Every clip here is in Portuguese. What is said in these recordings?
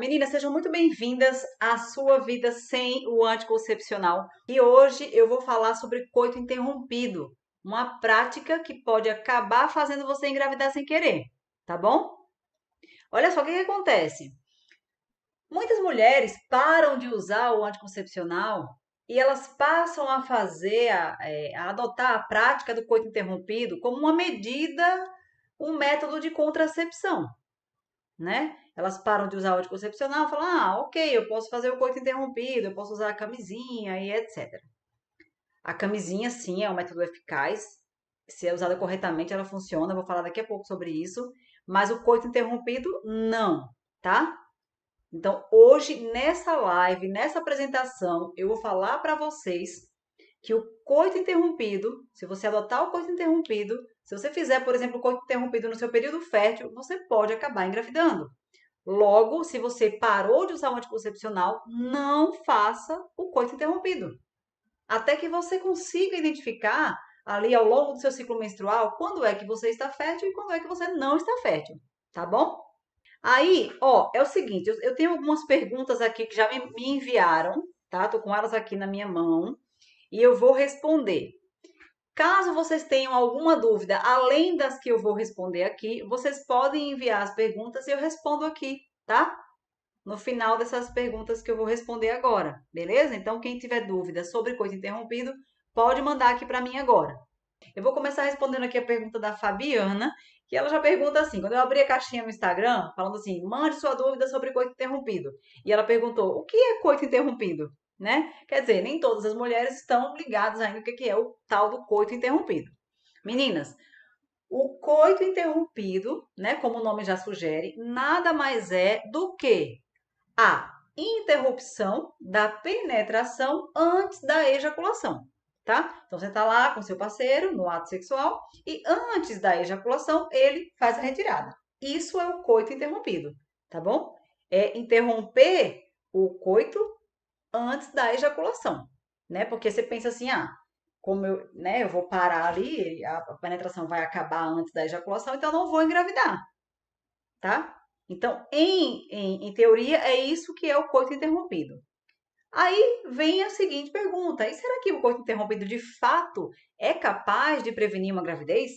Meninas, sejam muito bem-vindas à sua vida sem o anticoncepcional. E hoje eu vou falar sobre coito interrompido, uma prática que pode acabar fazendo você engravidar sem querer, tá bom? Olha só o que que acontece. Muitas mulheres param de usar o anticoncepcional e elas passam a fazer, a adotar a prática do coito interrompido como uma medida, um método de contracepção, né? Elas param de usar o anticoncepcional, falam, ok, eu posso fazer o coito interrompido, eu posso usar a camisinha e etc. A camisinha, sim, é um método eficaz. Se é usada corretamente, ela funciona. Eu vou falar daqui a pouco sobre isso. Mas o coito interrompido, não, tá? Então, hoje, nessa live, nessa apresentação, eu vou falar para vocês que o coito interrompido, se você adotar o coito interrompido, se você fizer, por exemplo, o coito interrompido no seu período fértil, você pode acabar engravidando. Logo, se você parou de usar o anticoncepcional, não faça o coito interrompido. Até que você consiga identificar ali ao longo do seu ciclo menstrual quando é que você está fértil e quando é que você não está fértil, tá bom? Aí, ó, é o seguinte, eu tenho algumas perguntas aqui que já me enviaram, tá? Tô com elas aqui na minha mão e eu vou responder. Caso vocês tenham alguma dúvida, além das que eu vou responder aqui, vocês podem enviar as perguntas e eu respondo aqui, tá? No final dessas perguntas que eu vou responder agora, beleza? Então, quem tiver dúvida sobre coito interrompido, pode mandar aqui para mim agora. Eu vou começar respondendo aqui a pergunta da Fabiana, que ela já pergunta assim, quando eu abri a caixinha no Instagram, falando assim, mande sua dúvida sobre coito interrompido. E ela perguntou, o que é coito interrompido? Né? Quer dizer, nem todas as mulheres estão ligadas ainda no que é o tal do coito interrompido. Meninas, o coito interrompido, né, como o nome já sugere, nada mais é do que a interrupção da penetração antes da ejaculação, tá? Então você está lá com seu parceiro no ato sexual e antes da ejaculação ele faz a retirada. Isso é o coito interrompido, tá bom? É interromper o coito antes da ejaculação, né? Porque você pensa assim, como eu, né, eu vou parar ali, a penetração vai acabar antes da ejaculação, então eu não vou engravidar, tá? Então, em teoria, é isso que é o coito interrompido. Aí vem a seguinte pergunta: e será que o coito interrompido de fato é capaz de prevenir uma gravidez?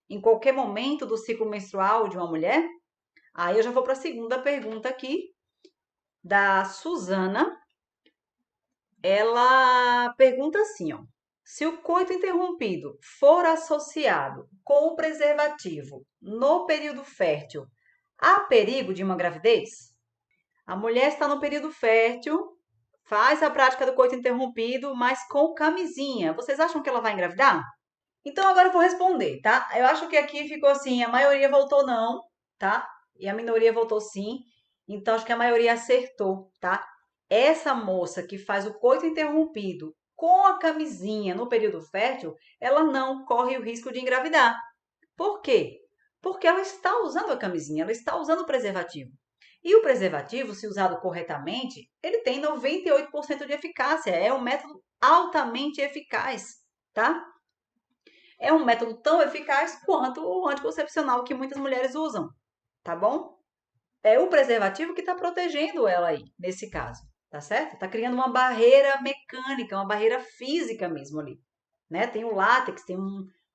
Em qualquer momento do ciclo menstrual de uma mulher? Aí eu já vou para a segunda pergunta aqui, da Suzana. Ela pergunta assim, ó. Se o coito interrompido for associado com o preservativo no período fértil, há perigo de uma gravidez? A mulher está no período fértil, faz a prática do coito interrompido, mas com camisinha. Vocês acham que ela vai engravidar? Então agora eu vou responder, tá? Eu acho que aqui ficou assim, a maioria votou não, tá? E a minoria votou sim. Então acho que a maioria acertou, tá? Essa moça que faz o coito interrompido com a camisinha no período fértil, ela não corre o risco de engravidar. Por quê? Porque ela está usando a camisinha, ela está usando o preservativo. E o preservativo, se usado corretamente, ele tem 98% de eficácia. É um método altamente eficaz, tá? É um método tão eficaz quanto o anticoncepcional que muitas mulheres usam, tá bom? É o preservativo que está protegendo ela aí, nesse caso, tá certo? Está criando uma barreira mecânica, uma barreira física mesmo ali, né? Tem o látex, tem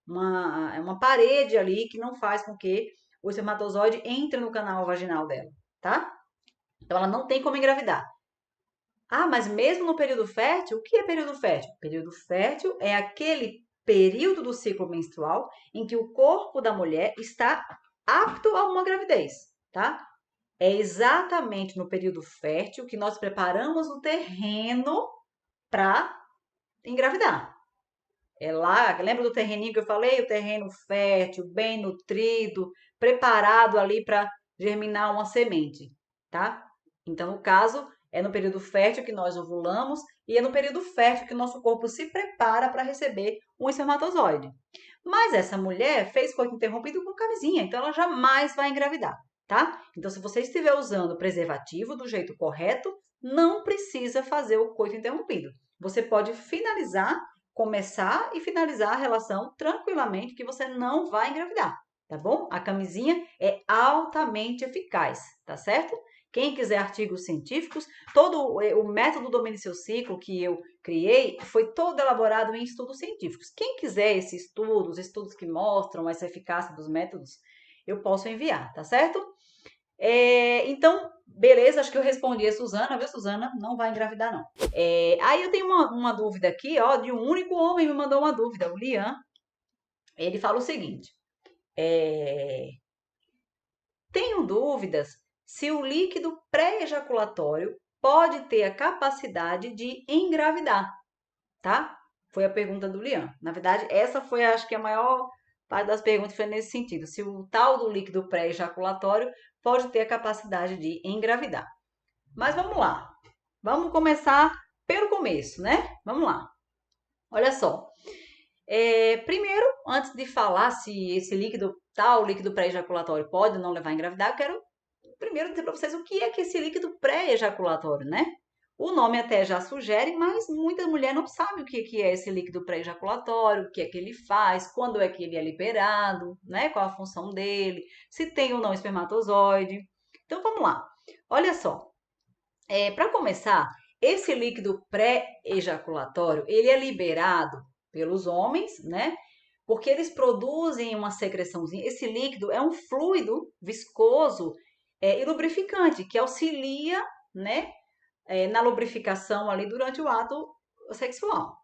uma parede ali que não faz com que o espermatozoide entre no canal vaginal dela, tá? Então ela não tem como engravidar. Mas mesmo no período fértil, o que é período fértil? Período fértil é aquele período do ciclo menstrual em que o corpo da mulher está apto a uma gravidez, tá? É exatamente no período fértil que nós preparamos o terreno para engravidar. É lá, lembra do terreninho que eu falei? O terreno fértil, bem nutrido, preparado ali para germinar uma semente, tá? Então, no caso, é no período fértil que nós ovulamos e é no período fértil que o nosso corpo se prepara para receber um espermatozoide. Mas essa mulher fez coito interrompido com camisinha, então ela jamais vai engravidar, tá? Então, se você estiver usando o preservativo do jeito correto, não precisa fazer o coito interrompido. Você pode finalizar, começar e finalizar a relação tranquilamente, que você não vai engravidar, tá bom? A camisinha é altamente eficaz, tá certo? Quem quiser artigos científicos, todo o método Domine Seu Ciclo que eu criei foi todo elaborado em estudos científicos. Quem quiser esses estudos, estudos que mostram essa eficácia dos métodos, eu posso enviar, tá certo? Então, beleza, acho que eu respondi a Suzana, viu, Suzana? Não vai engravidar, não. Aí eu tenho uma dúvida aqui, ó, de um único homem me mandou uma dúvida, o Lian. Ele fala o seguinte: tenho dúvidas se o líquido pré-ejaculatório pode ter a capacidade de engravidar, tá? Foi a pergunta do Lian. Na verdade, essa foi, acho que, a maior parte das perguntas foi nesse sentido. Se o tal do líquido pré-ejaculatório pode ter a capacidade de engravidar. Mas vamos lá. Vamos começar pelo começo, né? Vamos lá. Olha só. Primeiro, antes de falar se esse líquido, tal líquido pré-ejaculatório pode ou não levar a engravidar, eu quero primeiro dizer para vocês o que é que esse líquido pré-ejaculatório, né? O nome até já sugere, mas muita mulher não sabe o que é esse líquido pré-ejaculatório, o que é que ele faz, quando é que ele é liberado, né? Qual a função dele, se tem ou não espermatozoide. Então, vamos lá. Olha só. Para começar, esse líquido pré-ejaculatório, ele é liberado pelos homens, né? Porque eles produzem uma secreçãozinha. Esse líquido é um fluido viscoso e lubrificante que auxilia, né, na lubrificação ali durante o ato sexual.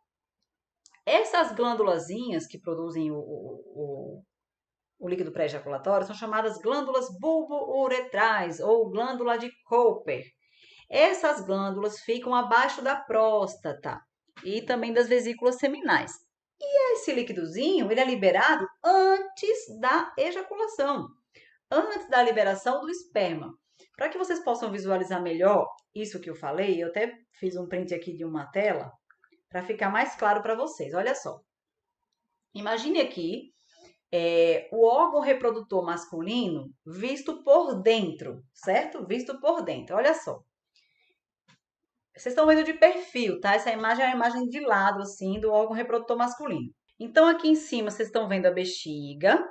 Essas glândulazinhas que produzem o líquido pré-ejaculatório são chamadas glândulas bulbo-uretrais ou glândula de Cooper. Essas glândulas ficam abaixo da próstata e também das vesículas seminais. E esse líquidozinho, ele é liberado antes da ejaculação, antes da liberação do esperma. Para que vocês possam visualizar melhor isso que eu falei, eu até fiz um print aqui de uma tela para ficar mais claro para vocês. Olha só. Imagine aqui o órgão reprodutor masculino visto por dentro, certo? Visto por dentro. Olha só. Vocês estão vendo de perfil, tá? Essa imagem é uma imagem de lado, assim, do órgão reprodutor masculino. Então, aqui em cima, vocês estão vendo a bexiga.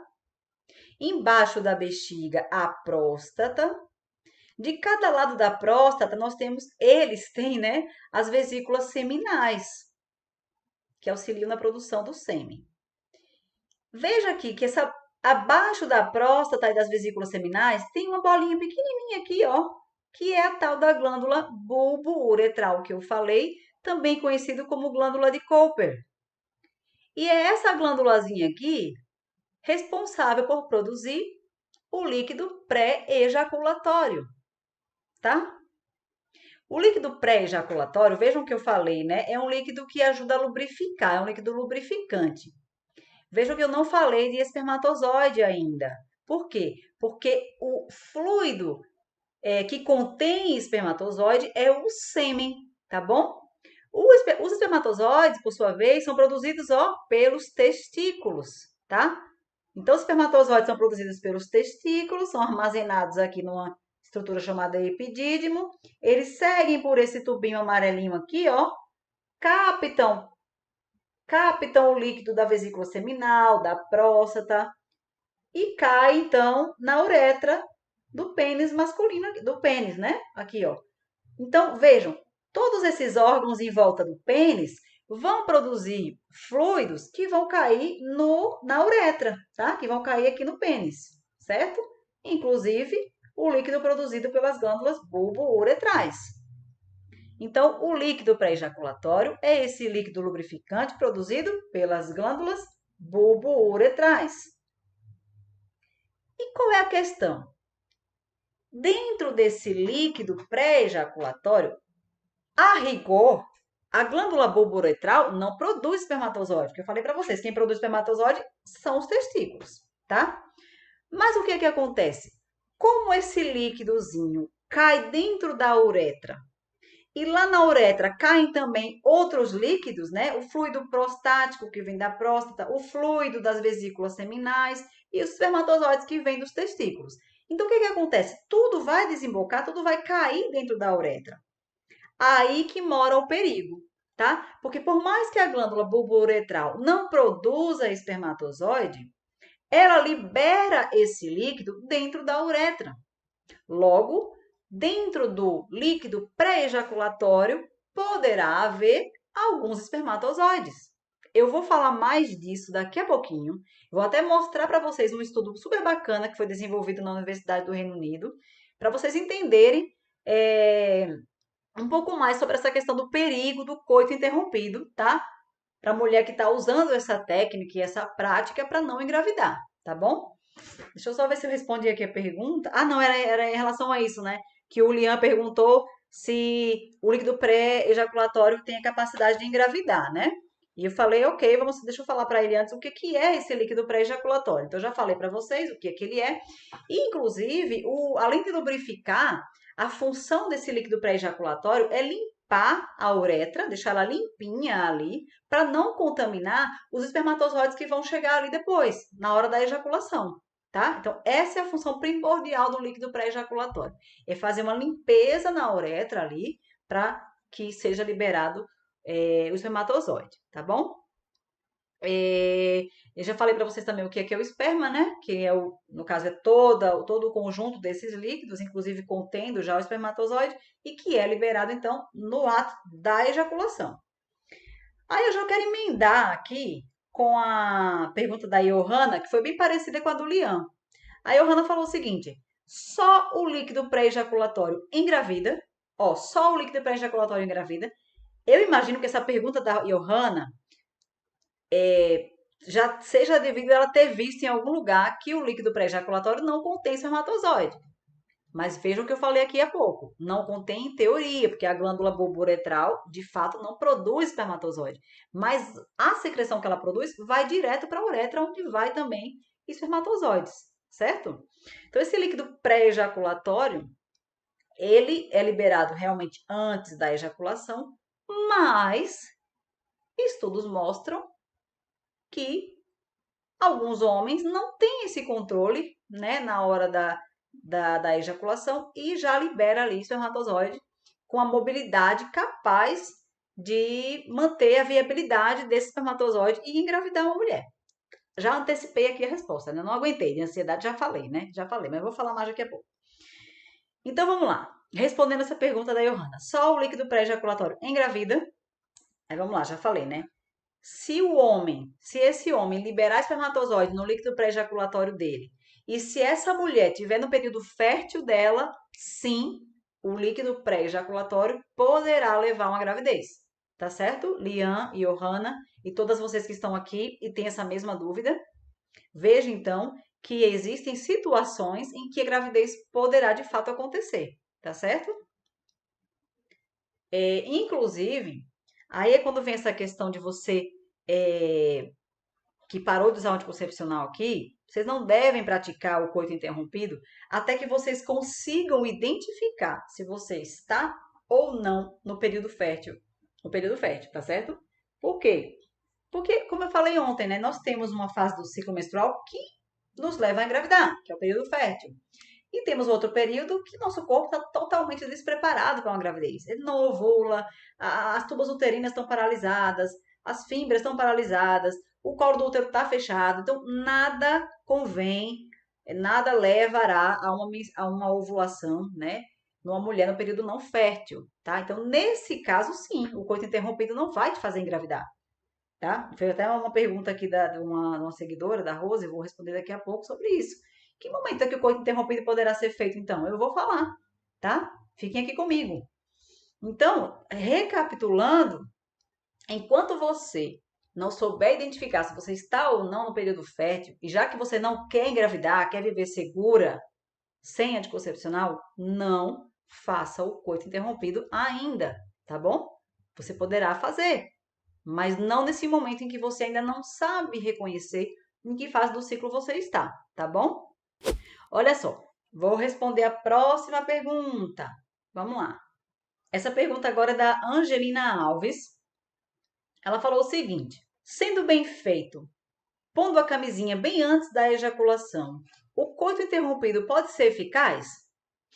Embaixo da bexiga, a próstata. De cada lado da próstata, eles têm, né, as vesículas seminais, que auxiliam na produção do sêmen. Veja aqui que abaixo da próstata e das vesículas seminais, tem uma bolinha pequenininha aqui, ó, que é a tal da glândula bulbo-uretral que eu falei, também conhecido como glândula de Cooper. E é essa glândulazinha aqui responsável por produzir o líquido pré-ejaculatório, tá? O líquido pré-ejaculatório, vejam que eu falei, né? É um líquido que ajuda a lubrificar, é um líquido lubrificante. Vejam que eu não falei de espermatozoide ainda. Por quê? Porque o fluido que contém espermatozoide é o sêmen, tá bom? Os espermatozoides, por sua vez, são produzidos, ó, pelos testículos, tá? Então, os espermatozoides são produzidos pelos testículos, são armazenados aqui numa estrutura chamada epidídimo. Eles seguem por esse tubinho amarelinho aqui, ó, captam o líquido da vesícula seminal, da próstata, e cai, então, na uretra do pênis masculino, do pênis, né? Aqui, ó. Então, vejam, todos esses órgãos em volta do pênis vão produzir fluidos que vão cair na uretra, tá? Que vão cair aqui no pênis, certo? Inclusive, o líquido produzido pelas glândulas bulbo-uretrais. Então, o líquido pré-ejaculatório é esse líquido lubrificante produzido pelas glândulas bulbo-uretrais. E qual é a questão? Dentro desse líquido pré-ejaculatório, a rigor, a glândula bulbo-uretral não produz espermatozoide, porque eu falei para vocês, quem produz espermatozoide são os testículos, tá? Mas o que que acontece? Como esse líquidozinho cai dentro da uretra, e lá na uretra caem também outros líquidos, né? O fluido prostático que vem da próstata, o fluido das vesículas seminais e os espermatozoides que vêm dos testículos. Então, o que que acontece? Tudo vai desembocar, tudo vai cair dentro da uretra. Aí que mora o perigo, tá? Porque por mais que a glândula bulbo-uretral não produza espermatozoide, ela libera esse líquido dentro da uretra. Logo, dentro do líquido pré-ejaculatório poderá haver alguns espermatozoides. Eu vou falar mais disso daqui a pouquinho. Vou até mostrar para vocês um estudo super bacana que foi desenvolvido na Universidade do Reino Unido, para vocês entenderem um pouco mais sobre essa questão do perigo do coito interrompido, tá? Para a mulher que está usando essa técnica e essa prática para não engravidar, tá bom? Deixa eu só ver se eu respondi aqui a pergunta. Ah, não, era em relação a isso, né? Que o Lian perguntou se o líquido pré-ejaculatório tem a capacidade de engravidar, né? E eu falei, ok, deixa eu falar para ele antes o que, que é esse líquido pré-ejaculatório. Então, eu já falei para vocês o que ele é. E, inclusive, além de lubrificar, a função desse líquido pré-ejaculatório é limpar a uretra, deixar ela limpinha ali, para não contaminar os espermatozoides que vão chegar ali depois, na hora da ejaculação. Tá? Então, essa é a função primordial do líquido pré-ejaculatório. É fazer uma limpeza na uretra ali para que seja liberado o espermatozoide, tá bom? Eu já falei para vocês também o que é o esperma, né? Que é no caso, é todo o conjunto desses líquidos, inclusive contendo já o espermatozoide, e que é liberado, então, no ato da ejaculação. Aí eu já quero emendar aqui com a pergunta da Johanna, que foi bem parecida com a do Lian. A Johanna falou o seguinte: só o líquido pré-ejaculatório engravida? Ó, só o líquido pré-ejaculatório engravida. Eu imagino que essa pergunta da Johanna já seja devido a ela ter visto em algum lugar que o líquido pré-ejaculatório não contém espermatozoide. Mas veja o que eu falei aqui há pouco. Não contém em teoria, porque a glândula bulboretral, de fato, não produz espermatozoide. Mas a secreção que ela produz vai direto para a uretra, onde vai também espermatozoides, certo? Então, esse líquido pré-ejaculatório, ele é liberado realmente antes da ejaculação, mas estudos mostram que alguns homens não têm esse controle, né, na hora da ejaculação e já libera ali espermatozoide com a mobilidade capaz de manter a viabilidade desse espermatozoide e engravidar uma mulher. Já antecipei aqui a resposta, né? Não aguentei, de ansiedade já falei, né? Já falei, mas eu vou falar mais daqui a pouco. Então vamos lá. Respondendo essa pergunta da Johanna, só o líquido pré-ejaculatório engravida? Aí vamos lá, já falei, né? Se esse homem liberar espermatozoide no líquido pré-ejaculatório dele, e se essa mulher tiver no período fértil dela, sim, o líquido pré-ejaculatório poderá levar a uma gravidez. Tá certo? Lian e Johanna e todas vocês que estão aqui e têm essa mesma dúvida, veja então que existem situações em que a gravidez poderá de fato acontecer, tá certo? Inclusive, aí é quando vem essa questão de você que parou de usar o anticoncepcional aqui, vocês não devem praticar o coito interrompido até que vocês consigam identificar se você está ou não no período fértil. No período fértil, tá certo? Por quê? Porque, como eu falei ontem, né, nós temos uma fase do ciclo menstrual que nos leva a engravidar, que é o período fértil. E temos outro período que nosso corpo está totalmente despreparado para uma gravidez. Ele não ovula, as tubas uterinas estão paralisadas, as fímbrias estão paralisadas, o colo do útero está fechado. Então, nada convém, nada levará a uma ovulação, né? Numa mulher no período não fértil, tá? Então, nesse caso, sim, o coito interrompido não vai te fazer engravidar, tá? Foi até uma pergunta aqui de uma seguidora, da Rose, eu vou responder daqui a pouco sobre isso. Que momento é que o coito interrompido poderá ser feito, então? Eu vou falar, tá? Fiquem aqui comigo. Então, recapitulando, enquanto você não souber identificar se você está ou não no período fértil, e já que você não quer engravidar, quer viver segura, sem anticoncepcional, não faça o coito interrompido ainda, tá bom? Você poderá fazer, mas não nesse momento em que você ainda não sabe reconhecer em que fase do ciclo você está, tá bom? Olha só, vou responder a próxima pergunta. Vamos lá. Essa pergunta agora é da Angelina Alves. Ela falou o seguinte: sendo bem feito, pondo a camisinha bem antes da ejaculação, o coito interrompido pode ser eficaz?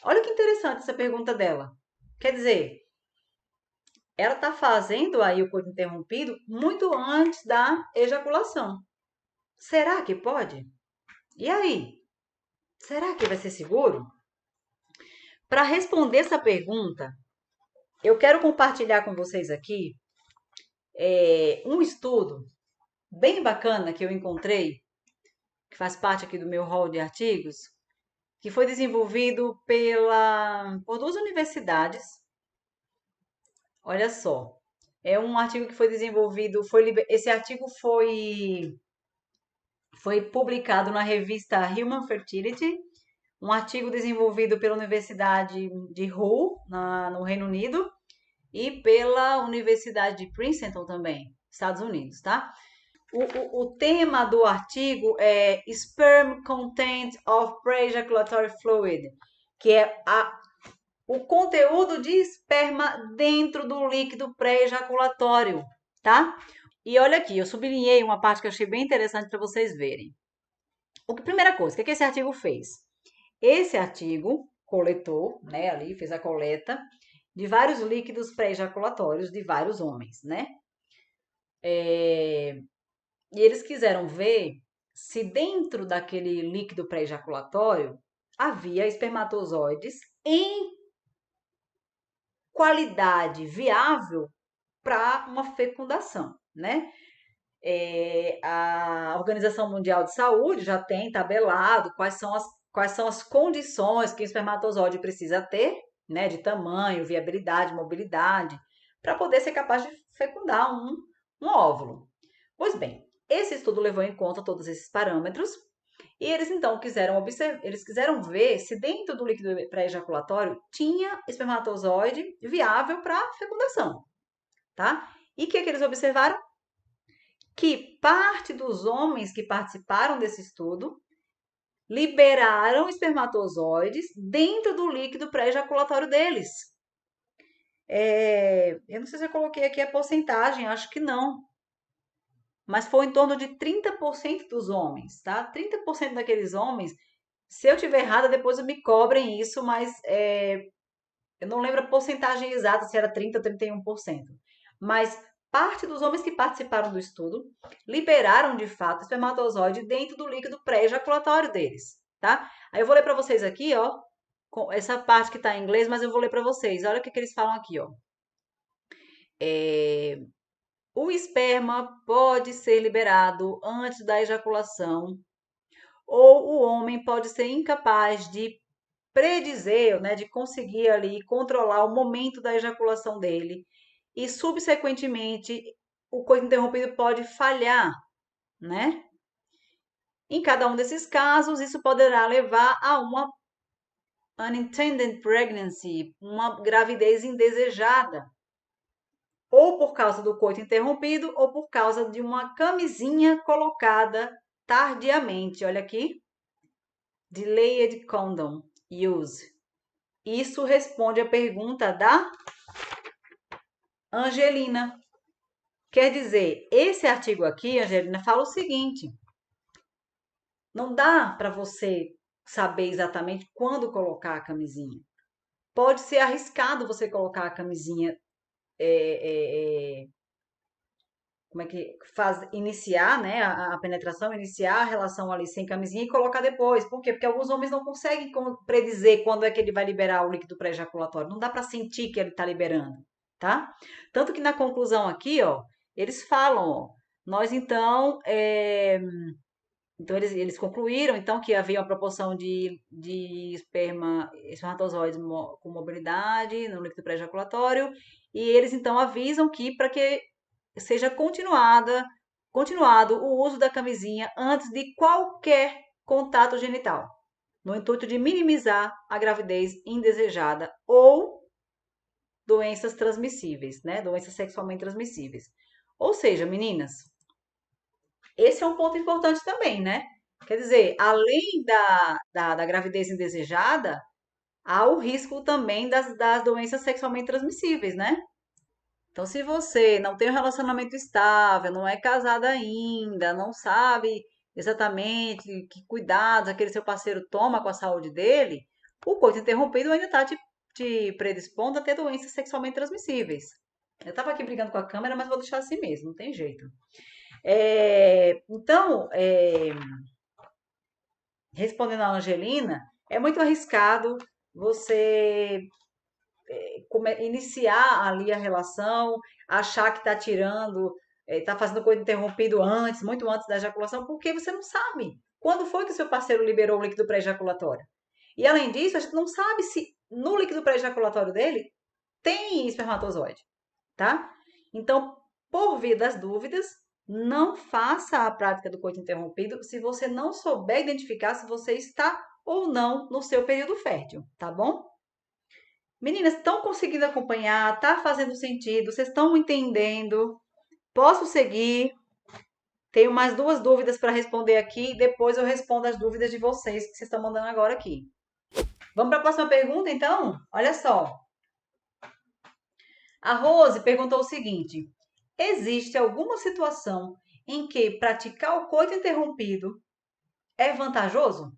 Olha que interessante essa pergunta dela. Quer dizer, ela está fazendo aí o coito interrompido muito antes da ejaculação. Será que pode? E aí? Será que vai ser seguro? Para responder essa pergunta, eu quero compartilhar com vocês aqui um estudo bem bacana que eu encontrei, que faz parte aqui do meu hall de artigos, que foi desenvolvido por duas universidades. Olha só, é um artigo que foi desenvolvido, esse artigo foi publicado na revista Human Fertility, um artigo desenvolvido pela Universidade de Hull, no Reino Unido, e pela Universidade de Princeton também, Estados Unidos, tá? O tema do artigo é Sperm Content of Pre-Ejaculatory Fluid, que é o conteúdo de esperma dentro do líquido pré-ejaculatório, tá? E olha aqui, eu sublinhei uma parte que eu achei bem interessante para vocês verem. Primeira coisa, o que esse artigo fez? Esse artigo coletou, né, ali fez a coleta de vários líquidos pré-ejaculatórios de vários homens, né? E eles quiseram ver se dentro daquele líquido pré-ejaculatório havia espermatozoides em qualidade viável para uma fecundação, né? A Organização Mundial de Saúde já tem tabelado quais são as condições que o espermatozoide precisa ter, né? De tamanho, viabilidade, mobilidade, para poder ser capaz de fecundar um óvulo. Pois bem, esse estudo levou em conta todos esses parâmetros e eles então quiseram ver se dentro do líquido pré-ejaculatório tinha espermatozoide viável para fecundação, tá? E o que eles observaram? Que parte dos homens que participaram desse estudo liberaram espermatozoides dentro do líquido pré-ejaculatório deles. Eu não sei se eu coloquei aqui a porcentagem, acho que não. Mas foi em torno de 30% dos homens, tá? 30% daqueles homens, se eu tiver errada, depois me cobrem isso, mas eu não lembro a porcentagem exata, se era 30% ou 31%. Mas parte dos homens que participaram do estudo liberaram, de fato, espermatozoide dentro do líquido pré-ejaculatório deles, tá? Aí eu vou ler para vocês aqui, ó, essa parte que está em inglês, mas eu vou ler para vocês. Olha o que eles falam aqui, ó. O esperma pode ser liberado antes da ejaculação, ou o homem pode ser incapaz de predizer, né, de conseguir ali controlar o momento da ejaculação dele e subsequentemente o coito interrompido pode falhar, né? Em cada um desses casos, isso poderá levar a uma unintended pregnancy, uma gravidez indesejada, ou por causa do coito interrompido ou por causa de uma camisinha colocada tardiamente. Olha aqui, delayed condom use. Isso responde à pergunta da Angelina. Quer dizer, esse artigo aqui, Angelina, fala o seguinte: não dá para você saber exatamente quando colocar a camisinha. Pode ser arriscado você colocar a camisinha, como é que faz, iniciar, né, a penetração, iniciar a relação ali sem camisinha e colocar depois. Por quê? Porque alguns homens não conseguem predizer quando é que ele vai liberar o líquido pré-ejaculatório. Não dá para sentir que ele está liberando, tá? Tanto que na conclusão aqui, ó, eles falam, ó, nós então eles concluíram então que havia uma proporção de espermatozoides com mobilidade no líquido pré-ejaculatório e eles então avisam que para que seja continuado o uso da camisinha antes de qualquer contato genital, no intuito de minimizar a gravidez indesejada ou doenças transmissíveis, né? Doenças sexualmente transmissíveis. Ou seja, meninas, esse é um ponto importante também, né? Quer dizer, além da gravidez indesejada, há o risco também das doenças sexualmente transmissíveis, né? Então, se você não tem um relacionamento estável, não é casada ainda, não sabe exatamente que cuidados aquele seu parceiro toma com a saúde dele, o coito interrompido ainda está te predispondo a ter doenças sexualmente transmissíveis. Eu estava aqui brigando com a câmera, mas vou deixar assim mesmo, não tem jeito. Então, respondendo a Angelina, é muito arriscado você iniciar ali a relação, achar que está tirando, está fazendo coisa interrompido antes, muito antes da ejaculação, porque você não sabe quando foi que o seu parceiro liberou o líquido pré-ejaculatório. E além disso, a gente não sabe se no líquido pré-ejaculatório dele tem espermatozoide, tá? Então, por via das dúvidas, não faça a prática do coito interrompido se você não souber identificar se você está ou não no seu período fértil, tá bom? Meninas, estão conseguindo acompanhar? Tá fazendo sentido? Vocês estão entendendo? Posso seguir? Tenho mais duas dúvidas para responder aqui. Depois eu respondo as dúvidas de vocês que vocês estão mandando agora aqui. Vamos para a próxima pergunta, então? Olha só. A Rose perguntou o seguinte: existe alguma situação em que praticar o coito interrompido é vantajoso?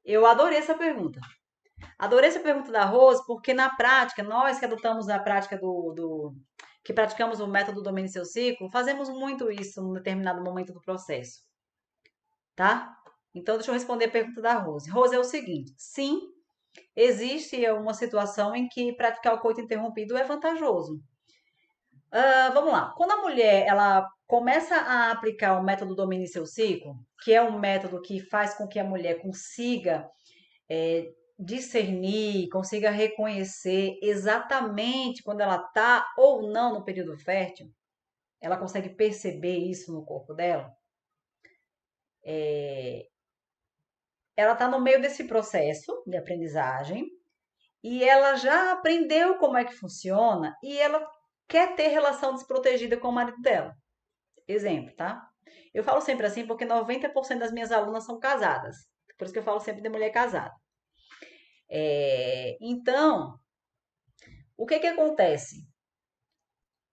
Eu adorei essa pergunta. Adorei essa pergunta da Rose, porque na prática, nós que adotamos a prática que praticamos o método Domine Seu Ciclo, fazemos muito isso em um determinado momento do processo, tá? Então, deixa eu responder a pergunta da Rose. Rose, é o seguinte: sim, existe uma situação em que praticar o coito interrompido é vantajoso. Vamos lá. Quando a mulher ela começa a aplicar o método Domine Seu Ciclo, que é um método que faz com que a mulher consiga discernir, consiga reconhecer exatamente quando ela está ou não no período fértil, ela consegue perceber isso no corpo dela. Ela está no meio desse processo de aprendizagem e ela já aprendeu como é que funciona e ela quer ter relação desprotegida com o marido dela. Exemplo, tá? Eu falo sempre assim porque 90% das minhas alunas são casadas. Por isso que eu falo sempre de mulher casada. Então, o que que acontece?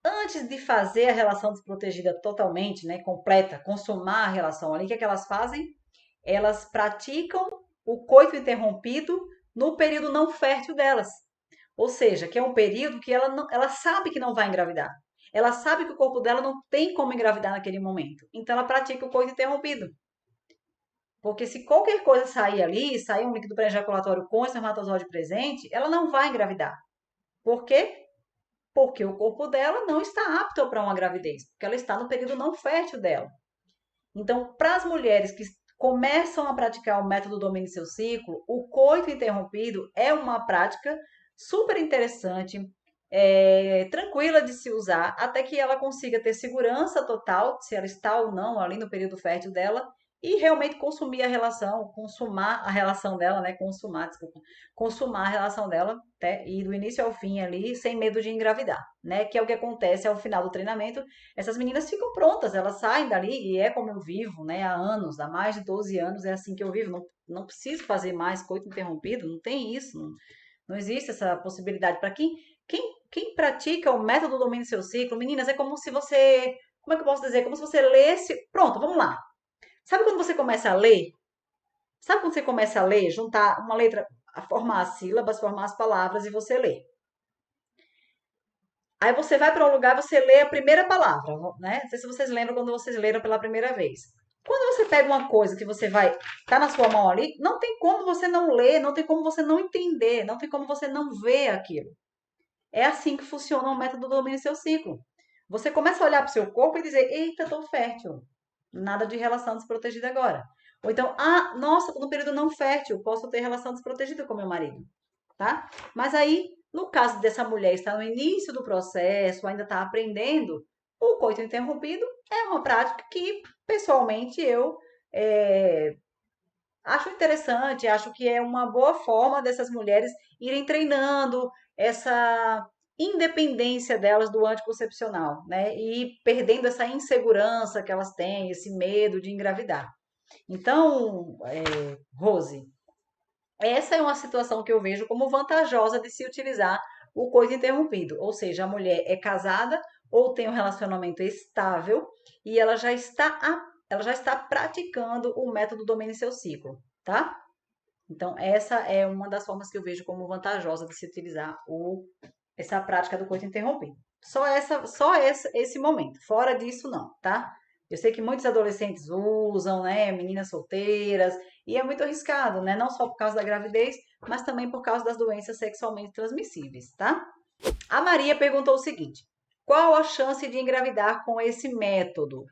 Antes de fazer a relação desprotegida totalmente, né, completa, consumar a relação ali, o que que elas fazem? Elas praticam o coito interrompido no período não fértil delas. Ou seja, que é um período que ela sabe que não vai engravidar. Ela sabe que o corpo dela não tem como engravidar naquele momento. Então ela pratica o coito interrompido. Porque se qualquer coisa sair ali, sair um líquido pré-ejaculatório com espermatozoide presente, ela não vai engravidar. Por quê? Porque o corpo dela não está apto para uma gravidez, porque ela está no período não fértil dela. Então, para as mulheres que começam a praticar o método Domine Seu Ciclo, o coito interrompido é uma prática super interessante, tranquila de se usar, até que ela consiga ter segurança total se ela está ou não ali no período fértil dela e realmente consumar a relação dela, né? Consumar a relação dela, né? E do início ao fim ali, sem medo de engravidar, né? Que é o que acontece ao final do treinamento. Essas meninas ficam prontas, elas saem dali e é como eu vivo, né? Há anos, há mais de 12 anos é assim que eu vivo. Não preciso fazer mais coito interrompido, não tem isso, não existe essa possibilidade. Para quem pratica o método Domine Seu Ciclo, meninas, é como se você, como é que eu posso dizer? Como se você lesse. Pronto, vamos lá. Sabe quando você começa a ler? Sabe quando você começa a ler, juntar uma letra, a formar as sílabas, formar as palavras e você lê? Aí você vai para um lugar, você lê a primeira palavra, né? Não sei se vocês lembram quando vocês leram pela primeira vez. Quando você pega uma coisa que você vai, tá na sua mão ali, não tem como você não ler, não tem como você não entender, não tem como você não ver aquilo. É assim que funciona o método do domínio seu ciclo. Você começa a olhar para o seu corpo e dizer: eita, estou fértil. Nada de relação desprotegida agora. Ou então, nossa, estou no período não fértil, posso ter relação desprotegida com meu marido. Tá? Mas aí, no caso dessa mulher estar no início do processo, ainda está aprendendo, o coito interrompido é uma prática que, pessoalmente, eu acho interessante, acho que é uma boa forma dessas mulheres irem treinando essa independência delas do anticoncepcional, né? E perdendo essa insegurança que elas têm, esse medo de engravidar. Então, Rose, essa é uma situação que eu vejo como vantajosa de se utilizar o coito interrompido. Ou seja, a mulher é casada ou tem um relacionamento estável e ela já está praticando o método Domine Seu Ciclo, tá? Então, essa é uma das formas que eu vejo como vantajosa de se utilizar essa prática do coito interrompido. Esse momento. Fora disso, não, tá? Eu sei que muitos adolescentes usam, né? Meninas solteiras, e é muito arriscado, né? Não só por causa da gravidez, mas também por causa das doenças sexualmente transmissíveis, tá? A Maria perguntou o seguinte: qual a chance de engravidar com esse método,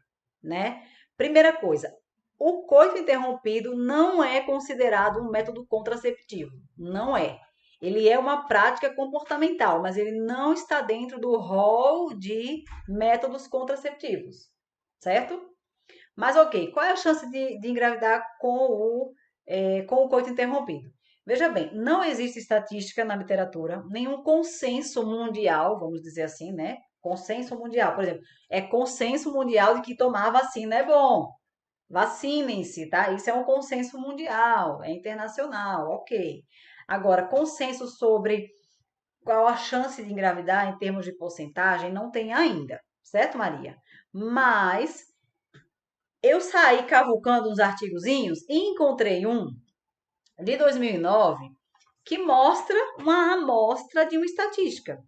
né? Primeira coisa, o coito interrompido não é considerado um método contraceptivo, não é. Ele é uma prática comportamental, mas ele não está dentro do rol de métodos contraceptivos, certo? Mas ok, qual é a chance de engravidar com o coito interrompido? Veja bem, não existe estatística na literatura, nenhum consenso mundial, vamos dizer assim, né? Consenso mundial, por exemplo, é consenso mundial de que tomar vacina é bom. Vacinem-se, tá? Isso é um consenso mundial, é internacional, ok. Agora, consenso sobre qual a chance de engravidar em termos de porcentagem, não tem ainda, certo, Maria? Mas eu saí cavucando uns artigozinhos e encontrei um de 2009 que mostra uma amostra de uma estatística.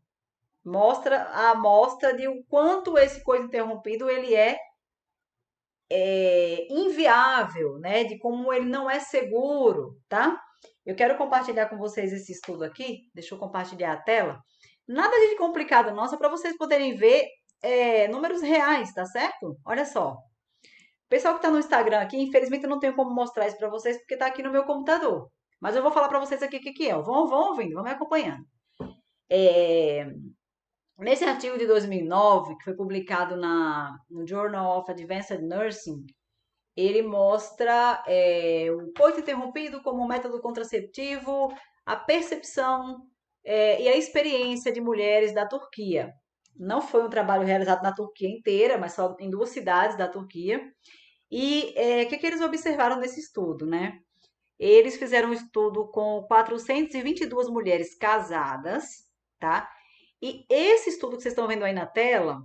Mostra a amostra de o quanto esse coito interrompido ele é inviável, né? De como ele não é seguro, tá? Eu quero compartilhar com vocês esse estudo aqui. Deixa eu compartilhar a tela. Nada de complicado, não, só para vocês poderem ver números reais, tá certo? Olha só. Pessoal que está no Instagram aqui, infelizmente eu não tenho como mostrar isso para vocês porque está aqui no meu computador. Mas eu vou falar para vocês aqui o que é. Vão ouvindo, vão me acompanhando. Nesse artigo de 2009, que foi publicado no Journal of Advanced Nursing, ele mostra o coito interrompido como um método contraceptivo, a percepção e a experiência de mulheres da Turquia. Não foi um trabalho realizado na Turquia inteira, mas só em 2 cidades da Turquia. E o que eles observaram nesse estudo, né? Eles fizeram um estudo com 422 mulheres casadas, tá? E esse estudo que vocês estão vendo aí na tela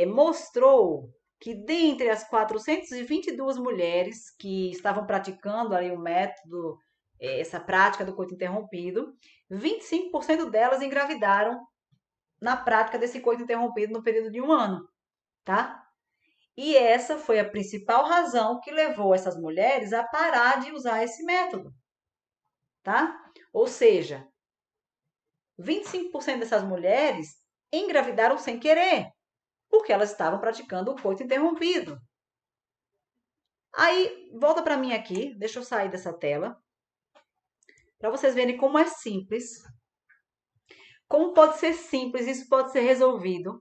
mostrou que dentre as 422 mulheres que estavam praticando ali o método, essa prática do coito interrompido, 25% delas engravidaram na prática desse coito interrompido no período de 1 ano, tá? E essa foi a principal razão que levou essas mulheres a parar de usar esse método, tá? Ou seja, 25% dessas mulheres engravidaram sem querer, porque elas estavam praticando o coito interrompido. Aí, volta para mim aqui, deixa eu sair dessa tela, para vocês verem como é simples, como pode ser simples, isso pode ser resolvido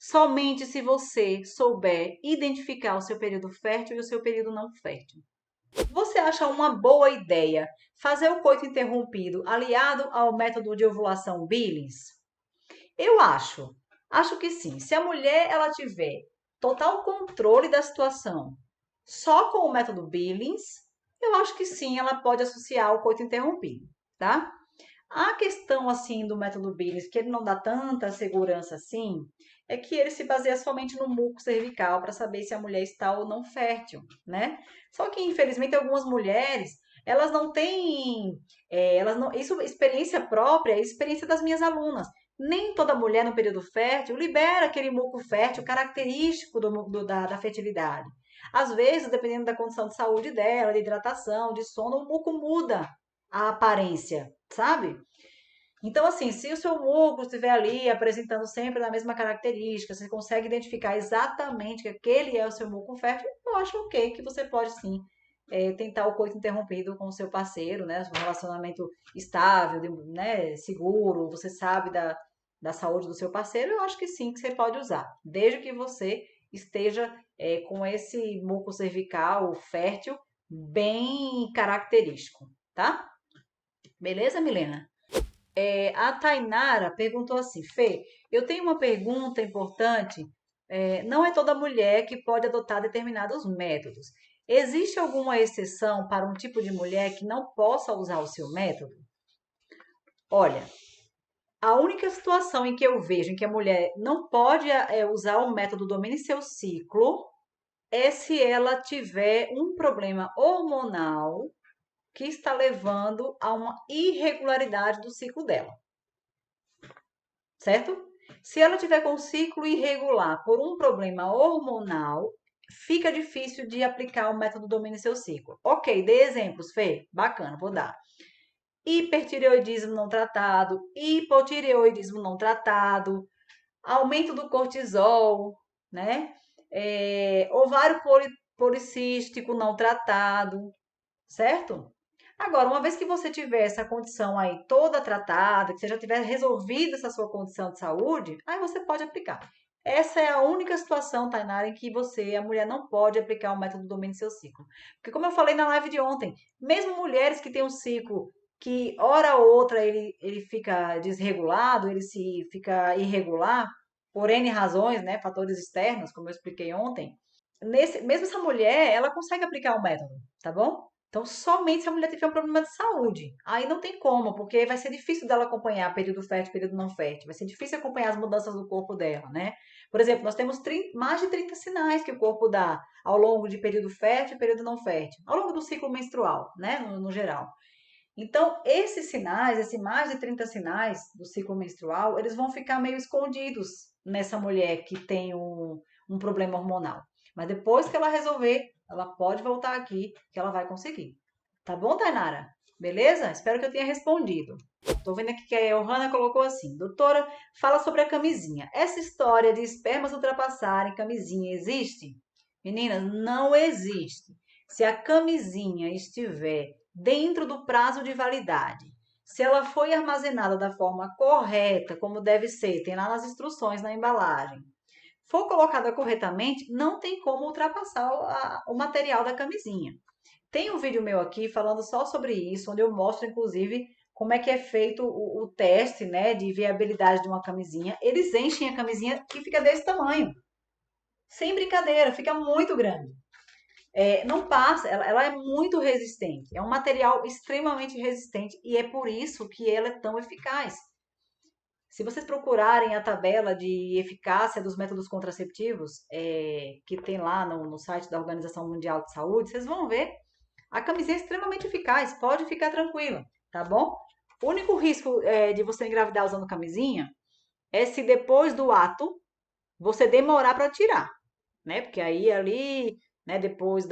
somente se você souber identificar o seu período fértil e o seu período não fértil. Você acha uma boa ideia fazer o coito interrompido aliado ao método de ovulação Billings? Eu acho. Acho que sim. Se a mulher ela tiver total controle da situação só com o método Billings, eu acho que sim, ela pode associar o coito interrompido, tá? A questão assim do método Billings, que ele não dá tanta segurança assim, é que ele se baseia somente no muco cervical para saber se a mulher está ou não fértil, né? Só que infelizmente algumas mulheres, elas não têm, elas não, isso é experiência própria, é experiência das minhas alunas. Nem toda mulher no período fértil libera aquele muco fértil característico da fertilidade. Às vezes, dependendo da condição de saúde dela, de hidratação, de sono, o muco muda a aparência, sabe? Então, assim, se o seu muco estiver ali apresentando sempre a mesma característica, você consegue identificar exatamente que aquele é o seu muco fértil, eu acho ok que você pode sim tentar o coito interrompido com o seu parceiro, né? Um relacionamento estável, né? Seguro, você sabe da saúde do seu parceiro, eu acho que sim, que você pode usar, desde que você esteja com esse muco cervical fértil bem característico, tá? Beleza, Milena? A Tainara perguntou assim, Fê, eu tenho uma pergunta importante. Não é toda mulher que pode adotar determinados métodos. Existe alguma exceção para um tipo de mulher que não possa usar o seu método? Olha, a única situação em que eu vejo em que a mulher não pode usar o método Domine Seu Ciclo é se ela tiver um problema hormonal que está levando a uma irregularidade do ciclo dela, certo? Se ela tiver com um ciclo irregular por um problema hormonal, fica difícil de aplicar o método Domine Seu Ciclo. Ok, dê exemplos, Fê. Bacana, vou dar. hipertireoidismo não tratado, hipotireoidismo não tratado, aumento do cortisol, né? Ovário policístico não tratado, certo? Agora, uma vez que você tiver essa condição aí toda tratada, que você já tiver resolvido essa sua condição de saúde, aí você pode aplicar. Essa é a única situação, Tainara, em que você, a mulher, não pode aplicar o método domínio seu ciclo. Porque, como eu falei na live de ontem, mesmo mulheres que têm um ciclo que, hora ou outra, ele fica desregulado, ele se fica irregular, por N razões, né, fatores externos, como eu expliquei ontem, mesmo essa mulher, ela consegue aplicar o método, tá bom? Então, somente se a mulher tiver um problema de saúde. Aí não tem como, porque vai ser difícil dela acompanhar período fértil, período não fértil. Vai ser difícil acompanhar as mudanças do corpo dela, né? Por exemplo, nós temos mais de 30 sinais que o corpo dá ao longo de período fértil e período não fértil, ao longo do ciclo menstrual, né? No geral. Então, esses sinais, esses mais de 30 sinais do ciclo menstrual, eles vão ficar meio escondidos nessa mulher que tem um problema hormonal. Mas depois que ela resolver, ela pode voltar aqui, que ela vai conseguir. Tá bom, Tainara? Beleza? Espero que eu tenha respondido. Tô vendo aqui que a Johanna colocou assim: doutora, fala sobre a camisinha. Essa história de espermas ultrapassarem camisinha existe? Meninas, não existe. Se a camisinha estiver dentro do prazo de validade, se ela foi armazenada da forma correta, como deve ser, tem lá nas instruções na embalagem, for colocada corretamente, não tem como ultrapassar o material da camisinha. Tem um vídeo meu aqui falando só sobre isso, onde eu mostro, inclusive, como é que é feito o teste, né, de viabilidade de uma camisinha. Eles enchem a camisinha que fica desse tamanho. Sem brincadeira, fica muito grande. Não passa, ela é muito resistente. É um material extremamente resistente e é por isso que ela é tão eficaz. Se vocês procurarem a tabela de eficácia dos métodos contraceptivos, que tem lá no site da Organização Mundial de Saúde, vocês vão ver a camisinha é extremamente eficaz, pode ficar tranquila, tá bom? O único risco de você engravidar usando camisinha é se depois do ato você demorar para tirar, né? Porque aí ali, né, depois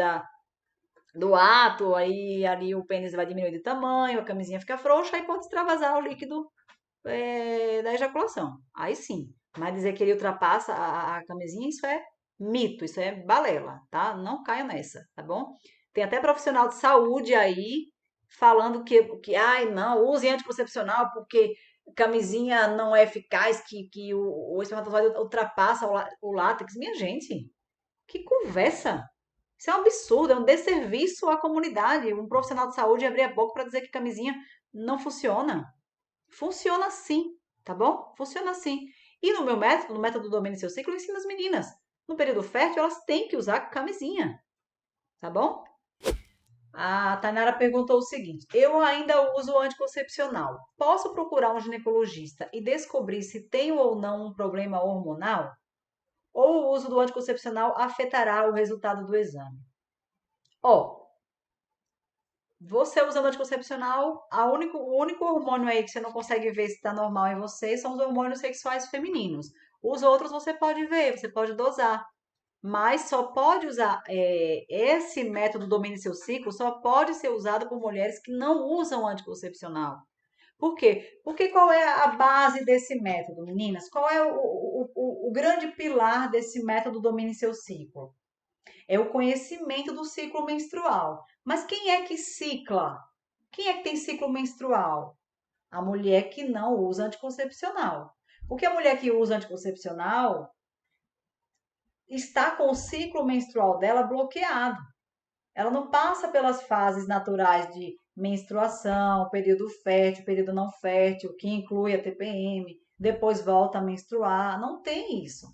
do ato, aí ali o pênis vai diminuir de tamanho, a camisinha fica frouxa, aí pode extravasar o líquido da ejaculação. Aí sim. Mas dizer que ele ultrapassa a camisinha, isso é mito, isso é balela, tá? Não caia nessa, tá bom? Tem até profissional de saúde aí falando ai, não, use anticoncepcional porque camisinha não é eficaz, que o espermatozoide ultrapassa o látex. Minha gente, que conversa! Isso é um absurdo, é um desserviço à comunidade. Um profissional de saúde abrir a boca para dizer que camisinha não funciona. Funciona sim, tá bom? Funciona sim. E no meu método, no método Domine Seu Ciclo, eu ensino as meninas. No período fértil, elas têm que usar camisinha, tá bom? A Tainara perguntou o seguinte: eu ainda uso anticoncepcional. Posso procurar um ginecologista e descobrir se tenho ou não um problema hormonal? Ou o uso do anticoncepcional afetará o resultado do exame? Ó, você usando anticoncepcional, o único hormônio aí que você não consegue ver se está normal em você são os hormônios sexuais femininos. Os outros você pode ver, você pode dosar. Mas só pode usar esse método domine seu ciclo, só pode ser usado por mulheres que não usam anticoncepcional. Por quê? Porque qual é a base desse método, meninas? Qual é o grande pilar desse método domine seu ciclo? É o conhecimento do ciclo menstrual. Mas quem é que cicla? Quem é que tem ciclo menstrual? A mulher que não usa anticoncepcional. Porque a mulher que usa anticoncepcional está com o ciclo menstrual dela bloqueado. Ela não passa pelas fases naturais de menstruação, período fértil, período não fértil, que inclui a TPM, depois volta a menstruar. Não tem isso.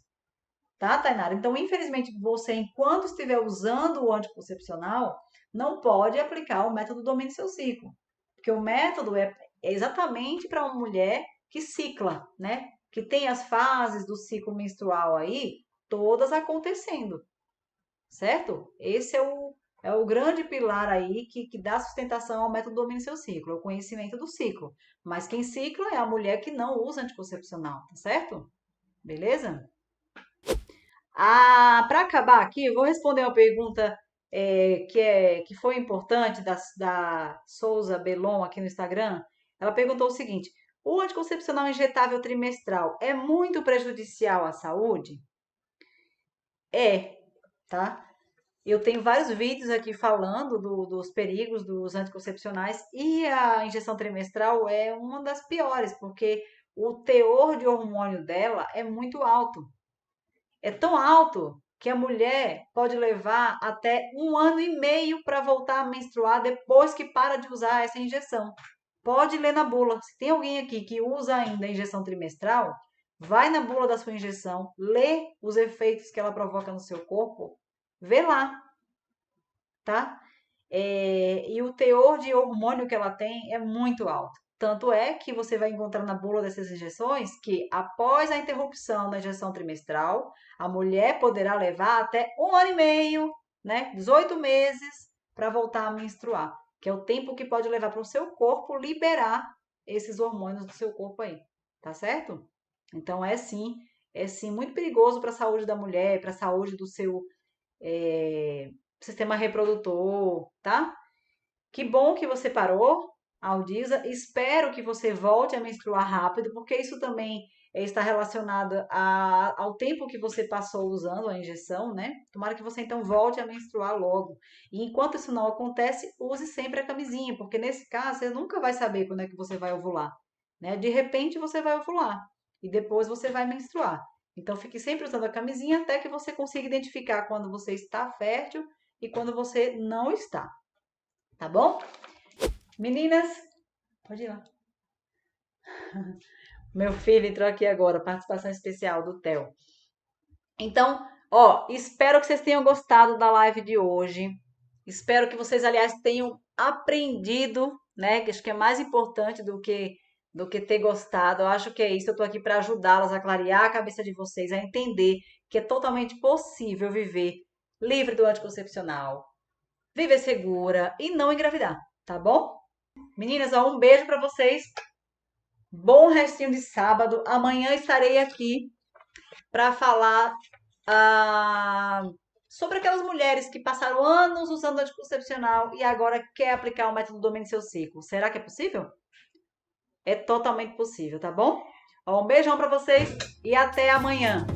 Tá, Tainara? Então, infelizmente, você, enquanto estiver usando o anticoncepcional, não pode aplicar o método domine seu ciclo. Porque o método é exatamente para uma mulher que cicla, né? Que tem as fases do ciclo menstrual aí, todas acontecendo, certo? Esse é o grande pilar aí que dá sustentação ao método domine seu ciclo, é o conhecimento do ciclo. Mas quem cicla é a mulher que não usa anticoncepcional, tá certo? Beleza? Para acabar aqui, eu vou responder uma pergunta que foi importante da Souza Belon aqui no Instagram. Ela perguntou o seguinte: o anticoncepcional injetável trimestral é muito prejudicial à saúde? É, tá? Eu tenho vários vídeos aqui falando dos perigos dos anticoncepcionais e a injeção trimestral é uma das piores, porque o teor de hormônio dela é muito alto. É tão alto que a mulher pode levar até 1 ano e meio para voltar a menstruar depois que para de usar essa injeção. Pode ler na bula. Se tem alguém aqui que usa ainda a injeção trimestral, vai na bula da sua injeção, lê os efeitos que ela provoca no seu corpo, vê lá, tá? E o teor de hormônio que ela tem é muito alto. Tanto é que você vai encontrar na bula dessas injeções que, após a interrupção da injeção trimestral, a mulher poderá levar até 1 ano e meio, né? 18 meses para voltar a menstruar, que é o tempo que pode levar para o seu corpo liberar esses hormônios do seu corpo aí, tá certo? Então é sim muito perigoso para a saúde da mulher, para a saúde do seu é, sistema reprodutor, tá? Que bom que você parou, Aldisa. Espero que você volte a menstruar rápido, porque isso também está relacionado ao tempo que você passou usando a injeção, né? Tomara que você então volte a menstruar logo. E enquanto isso não acontece, use sempre a camisinha, porque nesse caso você nunca vai saber quando é que você vai ovular, né? De repente você vai ovular e depois você vai menstruar. Então fique sempre usando a camisinha até que você consiga identificar quando você está fértil e quando você não está, tá bom? Meninas, pode ir lá. Meu filho entrou aqui agora, participação especial do Theo. Então, ó, espero que vocês tenham gostado da live de hoje. Espero que vocês, aliás, tenham aprendido, né? Que acho que é mais importante do que ter gostado. Eu acho que é isso. Eu tô aqui para ajudá-las a clarear a cabeça de vocês, a entender que é totalmente possível viver livre do anticoncepcional, viver segura e não engravidar, tá bom? Meninas, ó, um beijo para vocês. Bom restinho de sábado. Amanhã estarei aqui para falar sobre aquelas mulheres que passaram anos usando anticoncepcional e agora quer aplicar o método Domine Seu Ciclo. Será que é possível? É totalmente possível, tá bom? Ó, um beijão para vocês e até amanhã.